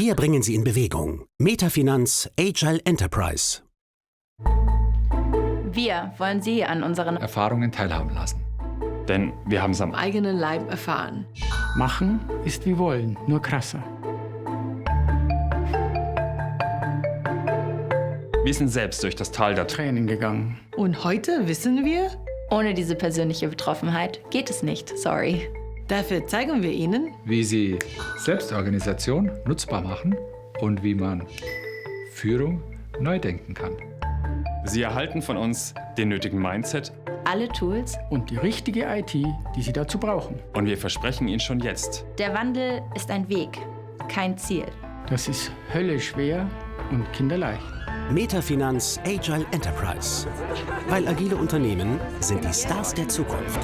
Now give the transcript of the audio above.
Wir bringen Sie in Bewegung. Metafinanz Agile Enterprise. Wir wollen Sie an unseren Erfahrungen teilhaben lassen. Denn wir haben es am eigenen Leib erfahren. Machen ist wie wollen, nur krasser. Wir sind selbst durch das Tal der Tränen gegangen. Und heute wissen wir, ohne diese persönliche Betroffenheit geht es nicht, sorry. Dafür zeigen wir Ihnen, wie sie Selbstorganisation nutzbar machen und wie man Führung neu denken kann. Sie erhalten von uns den nötigen Mindset alle Tools und die richtige IT, die Sie dazu brauchen. und wir versprechen Ihnen schon jetzt, Der Wandel ist ein Weg, kein Ziel. Das ist hölleschwer und kinderleicht. Metafinanz Agile Enterprise. Weil agile Unternehmen sind die Stars der Zukunft.